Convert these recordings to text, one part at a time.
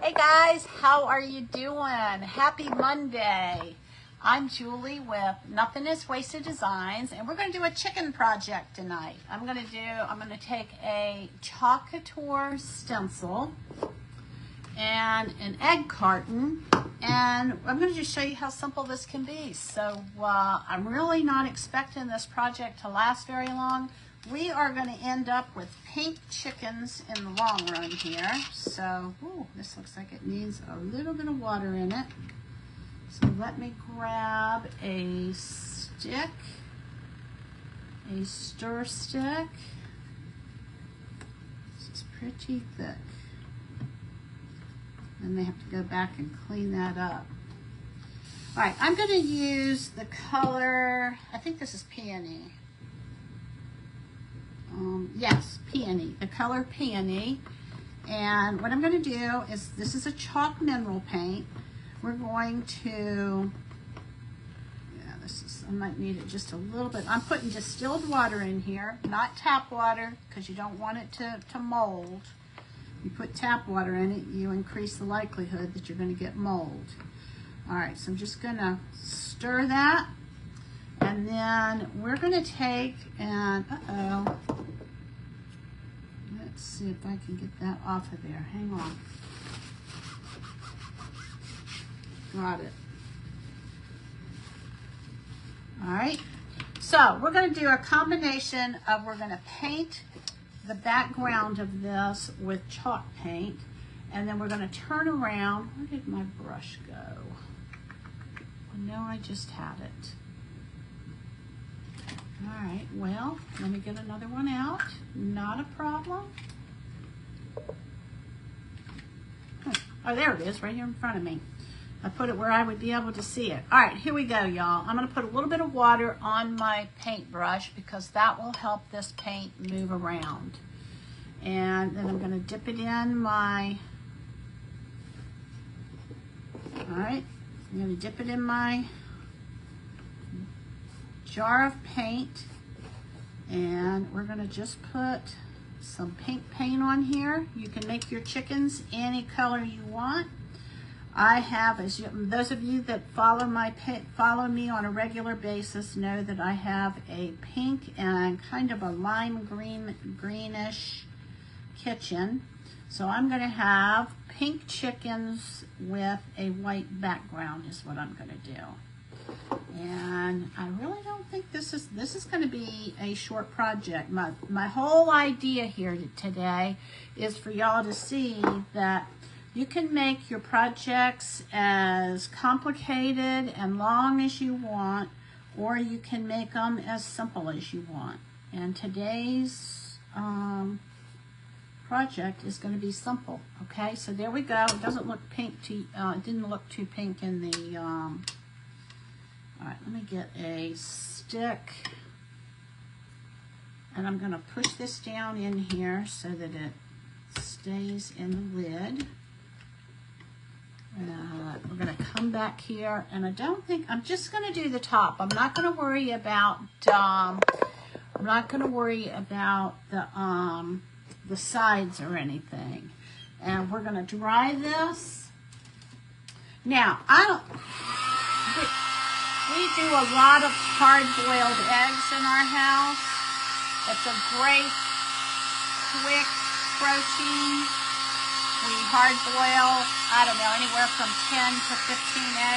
Hey guys, how are you doing? Happy Monday. I'm Julie with Nothing is Wasted Designs, and we're going to do a chicken project tonight. I'm going to take a chalk couture stencil and an egg carton, and I'm going to just show you how simple this can be. So I'm really not expecting this project to last very long. We are going to end up with pink chickens in the long run here. So, ooh, this looks like it needs a little bit of water in it. So let me grab a stick, a stir stick. This is pretty thick. And they have to go back and clean that up. All right, I'm going to use the color, I think this is peony. Yes, peony, the color peony. And what I'm going to do is, this is a chalk mineral paint. We're going to, I might need it just a little bit. I'm putting distilled water in here, not tap water, because you don't want it to mold. You put tap water in it, you increase the likelihood that you're going to get mold. All right, so I'm just going to stir that. And then we're going to take and, let's see if I can get that off of there. Hang on. Got it. All right. So we're going to do a combination of, we're going to paint the background of this with chalk paint, and then we're going to turn around. Where did my brush go? I know I just had it. All right, well, let me get another one out. Not a problem. Oh, there it is, right here in front of me. I put it where I would be able to see it. All right, here we go, y'all. I'm going to put a little bit of water on my paintbrush because that will help this paint move around. And then I'm going to dip it in my, all right, I'm going to dip it in my jar of paint, and we're going to just put some pink paint on here. You can make your chickens any color you want. I have, those of you that follow me on a regular basis know that I have a pink and kind of a lime greenish kitchen. So I'm going to have pink chickens with a white background is what I'm going to do. And I really don't think this is going to be a short project. My whole idea here today is for y'all to see that you can make your projects as complicated and long as you want, or you can make them as simple as you want. And today's project is going to be simple. Okay, so there we go. It doesn't look pink it didn't look too pink in the all right, let me get a stick, and I'm going to push this down in here so that it stays in the lid. We're going to come back here, and I'm just going to do the top. I'm not going to worry about the sides or anything. And we're going to dry this. Now, we do a lot of hard-boiled eggs in our house. It's a great, quick protein. We hard-boil, I don't know, anywhere from 10 to 15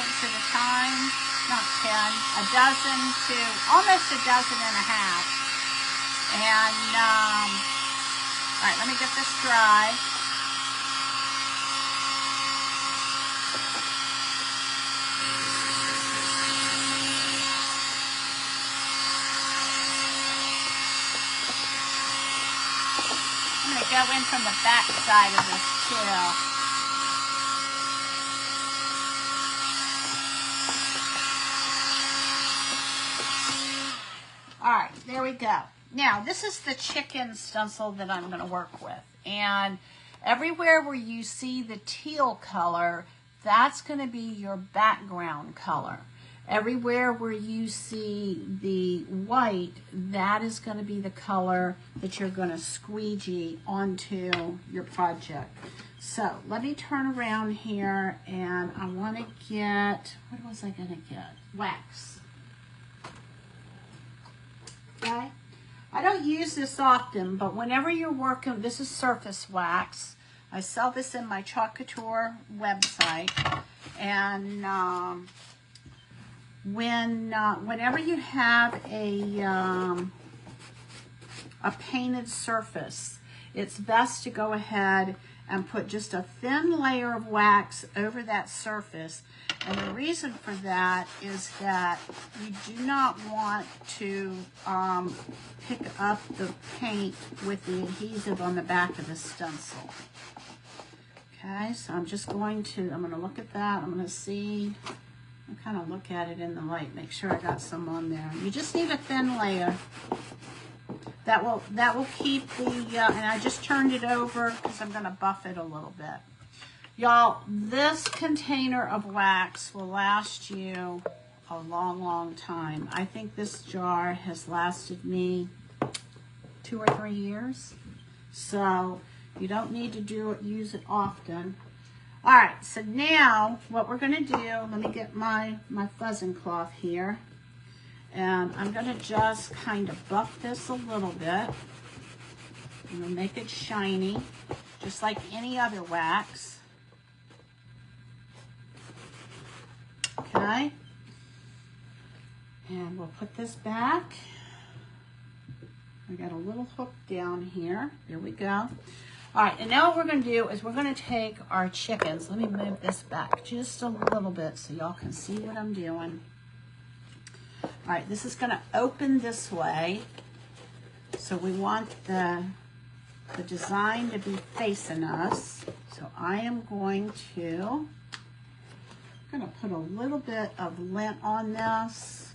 eggs at a time. Not 10, a dozen to almost a dozen and a half. And, all right, let me get this dry. Go in from the back side of this too. All right, there we go. Now, this is the chicken stencil that I'm going to work with. And everywhere where you see the teal color, that's going to be your background color. Everywhere where you see the white, that is going to be the color that you're going to squeegee onto your project. So let me turn around here, and I want to get, what was I going to get? Wax. Okay. I don't use this often, but whenever you're working, this is surface wax. I sell this in my Chalk Couture website, and whenever you have a painted surface, it's best to go ahead and put just a thin layer of wax over that surface. And the reason for that is that you do not want to pick up the paint with the adhesive on the back of the stencil. Okay, so I'm going to look at that. I'm going to see, I'll kind of look at it in the light, make sure I got some on there. You just need a thin layer. That will keep the, and I just turned it over because I'm going to buff it a little bit. Y'all, this container of wax will last you a long, long time. I think this jar has lasted me 2 or 3 years. So you don't need to use it often. All right, so now what we're going to do, let me get my fuzzing cloth here. And I'm going to just kind of buff this a little bit. I'm going to make it shiny, just like any other wax. Okay. And we'll put this back. I got a little hook down here. There we go. All right, and now what we're going to do is we're going to take our chickens. Let me move this back just a little bit so y'all can see what I'm doing. All right, this is going to open this way. So we want the design to be facing us. So I am going to put a little bit of lint on this.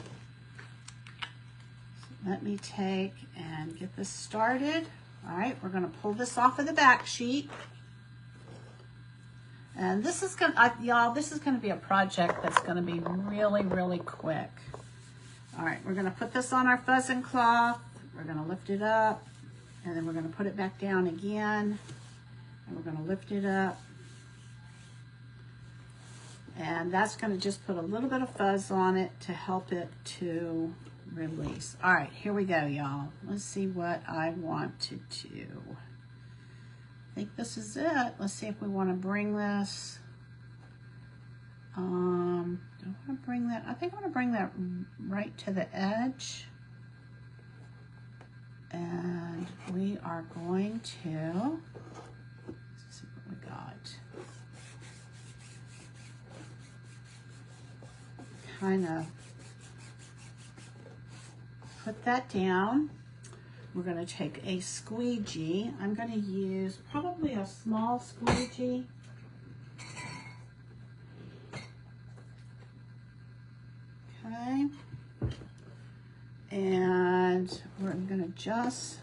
So let me take and get this started. All right, we're going to pull this off of the back sheet. And this is going to, y'all, this is going to be a project that's going to be really, really quick. All right, we're going to put this on our fuzzing cloth. We're going to lift it up, and then we're going to put it back down again, and we're going to lift it up. And that's going to just put a little bit of fuzz on it to help it to release. All right, here we go, y'all. Let's see what I want to do. I think this is it. Let's see if we want to bring this. Do I want to bring that? I think I want to bring that right to the edge. And we are going to, let's see what we got. Kind of put that down. We're going to take a squeegee. I'm going to use probably a small squeegee. Okay. And we're going to just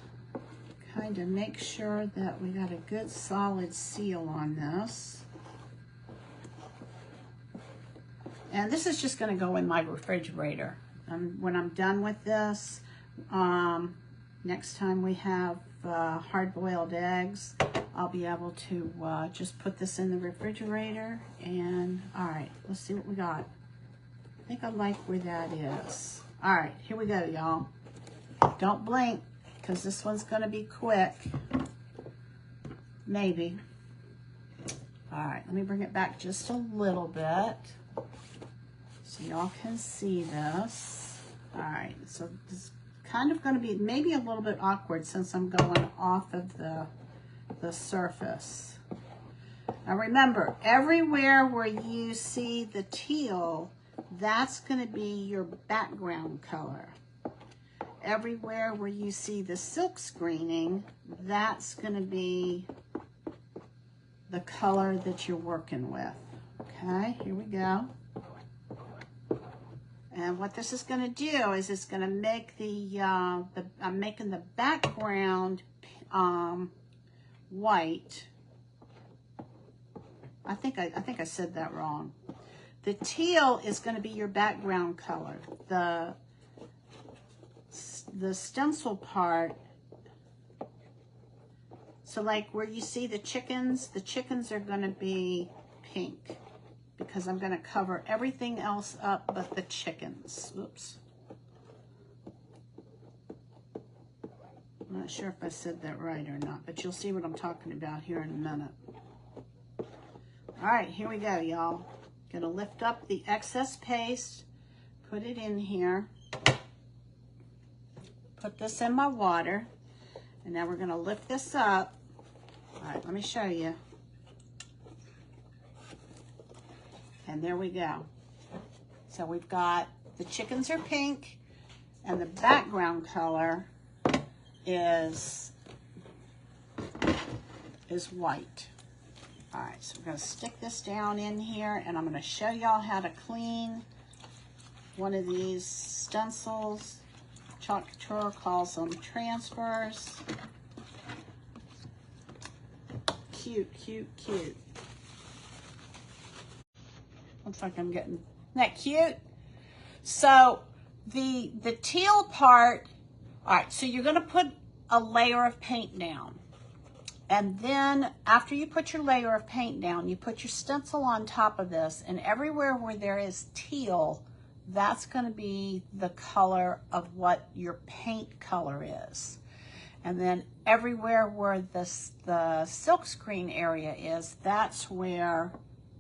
kind of make sure that we got a good solid seal on this. And this is just going to go in my refrigerator. When I'm done with this, next time we have hard-boiled eggs, I'll be able to just put this in the refrigerator. And all right, let's see what we got. I think I like where that is. All right, here we go, y'all. Don't blink, because this one's going to be quick. Maybe. All right, let me bring it back just a little bit so y'all can see this. All right, so this is kind of going to be maybe a little bit awkward since I'm going off of the surface. Now remember, everywhere where you see the teal, that's going to be your background color. Everywhere where you see the silk screening, that's going to be the color that you're working with. Okay, here we go. And what this is going to do is it's going to make I'm making the background white. I think I said that wrong. The teal is going to be your background color. The stencil part, so like where you see the chickens are going to be pink because I'm going to cover everything else up but the chickens. Oops. I'm not sure if I said that right or not, but you'll see what I'm talking about here in a minute. All right, here we go, y'all. Gonna lift up the excess paste, put it in here, put this in my water, and now we're gonna lift this up. All right, let me show you. And there we go. So we've got the chickens are pink, and the background color is white. All right, so we're going to stick this down in here, and I'm going to show y'all how to clean one of these stencils. Chalk Couture calls them transfers. Cute, cute, cute. Looks like I'm getting, isn't that cute? So the teal part, all right, so you're going to put a layer of paint down. And then after you put your layer of paint down, you put your stencil on top of this, and everywhere where there is teal, that's going to be the color of what your paint color is. And then everywhere where the silk screen area is, that's where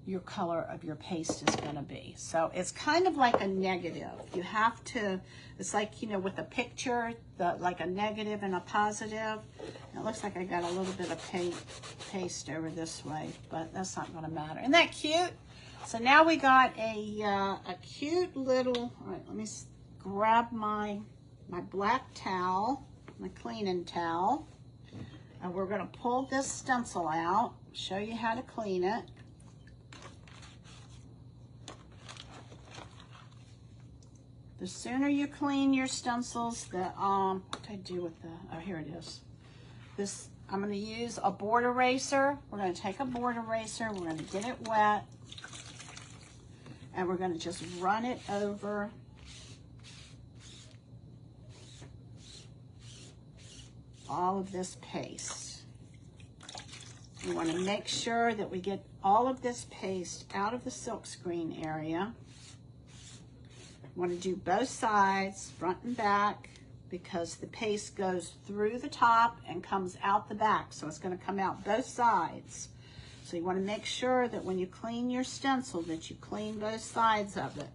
your color of your paste is going to be. So it's kind of like a negative. You have to, it's like, you know, with a picture, like a negative and a positive. It looks like I got a little bit of paste over this way, but that's not going to matter. Isn't that cute? So now we got a cute little, all right, let me grab my black towel, my cleaning towel, and we're going to pull this stencil out, show you how to clean it. The sooner you clean your stencils, what did I do with oh, here it is. This, I'm going to use a board eraser. We're going to take a board eraser, we're going to get it wet, and we're going to just run it over all of this paste. We want to make sure that we get all of this paste out of the silkscreen area. Want to do both sides, front and back, because the paste goes through the top and comes out the back. So it's going to come out both sides. So you want to make sure that when you clean your stencil that you clean both sides of it.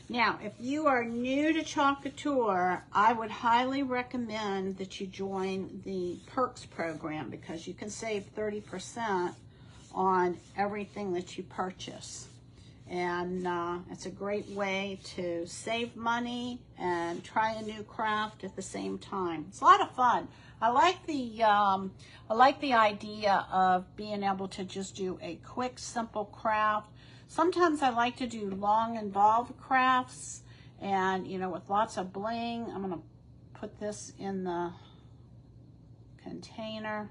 Now, if you are new to Chalk Couture, I would highly recommend that you join the Perks program because you can save 30% on everything that you purchase. And it's a great way to save money and try a new craft at the same time. It's a lot of fun. I like the idea of being able to just do a quick, simple craft. Sometimes I like to do long, involved crafts, and you know, with lots of bling. I'm gonna put this in the container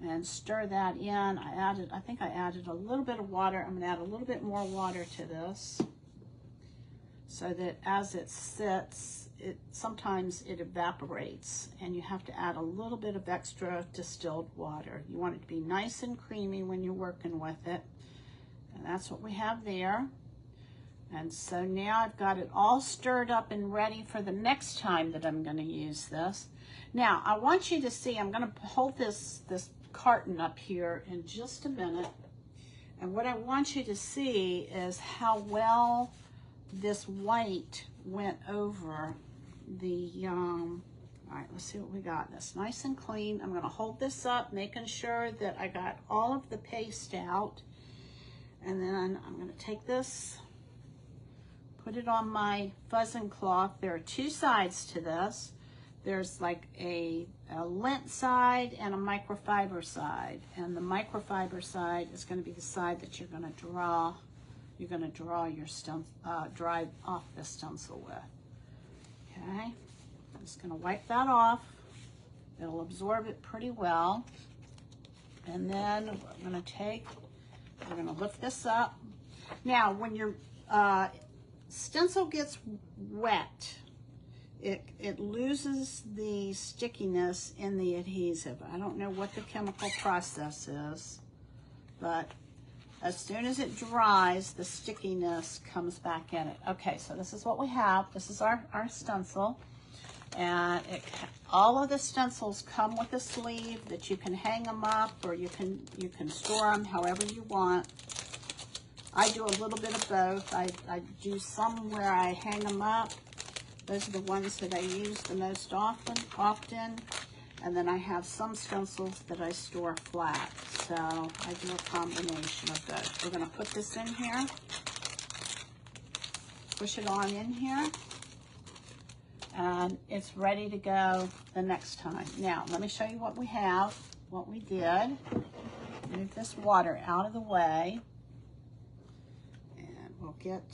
and stir that in. I think I added a little bit of water. I'm gonna add a little bit more water to this so that as it sits, sometimes it evaporates and you have to add a little bit of extra distilled water. You want it to be nice and creamy when you're working with it. And that's what we have there. And so now I've got it all stirred up and ready for the next time that I'm gonna use this. Now, I want you to see, I'm gonna hold this carton up here in just a minute. And what I want you to see is how well this white went over the, all right, let's see what we got. That's nice and clean. I'm gonna hold this up, making sure that I got all of the paste out. And then I'm gonna take this, put it on my fuzzing cloth. There are two sides to this. There's like a lint side and a microfiber side. And the microfiber side is gonna be the side that you're gonna draw your dry off the stencil with. Okay, I'm just gonna wipe that off. It'll absorb it pretty well. And then I'm gonna take We're gonna lift this up. Now, when your stencil gets wet, it loses the stickiness in the adhesive. I don't know what the chemical process is, but as soon as it dries, the stickiness comes back in it. Okay, so this is what we have. This is our stencil. And all of the stencils come with a sleeve that you can hang them up, or you can store them however you want. I do a little bit of both. I do some where I hang them up. Those are the ones that I use the most often. And then I have some stencils that I store flat. So I do a combination of both. We're gonna put this in here. Push it on in here. And it's ready to go the next time. Now, let me show you what we have, what we did. Move this water out of the way. And we'll get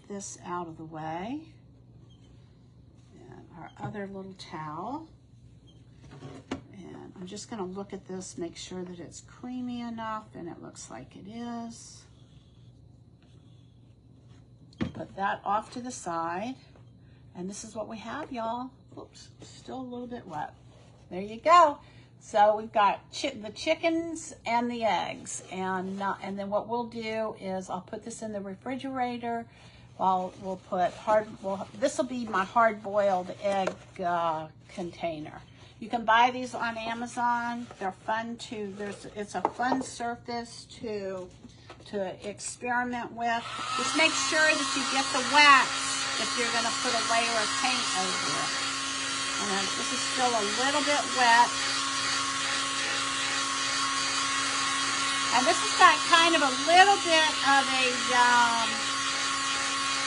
this out of the way. And our other little towel. And I'm just gonna look at this, make sure that it's creamy enough, and it looks like it is. Put that off to the side. And this is what we have, y'all. Oops, still a little bit wet. There you go. So we've got the chickens and the eggs. And then what we'll do is I'll put this in the refrigerator. We'll put this will be my hard-boiled egg container. You can buy these on Amazon. They're fun it's a fun surface to experiment with. Just make sure that you get the wax if you're going to put a layer of paint over it. And this is still a little bit wet. And this has got kind of a little bit of a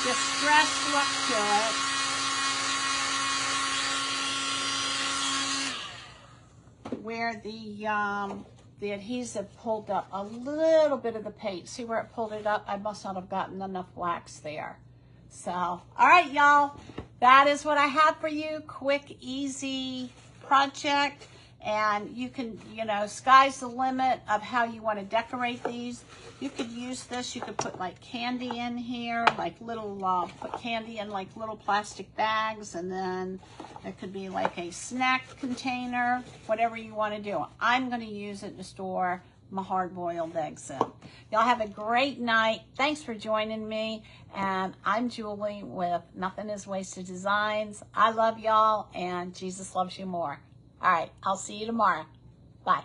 distressed look to it, where the adhesive pulled up a little bit of the paint. See where it pulled it up? I must not have gotten enough wax there. So, all right, y'all, that is what I have for you. Quick, easy project. And you can, sky's the limit of how you want to decorate these. You could use this. You could put like candy in here, like put candy in like little plastic bags, and then it could be like a snack container, whatever you want to do. I'm going to use it to store my hard-boiled eggs in. Y'all have a great night. Thanks for joining me. And I'm Julie with Nothing is Wasted Designs. I love y'all, and Jesus loves you more. All right, I'll see you tomorrow. Bye.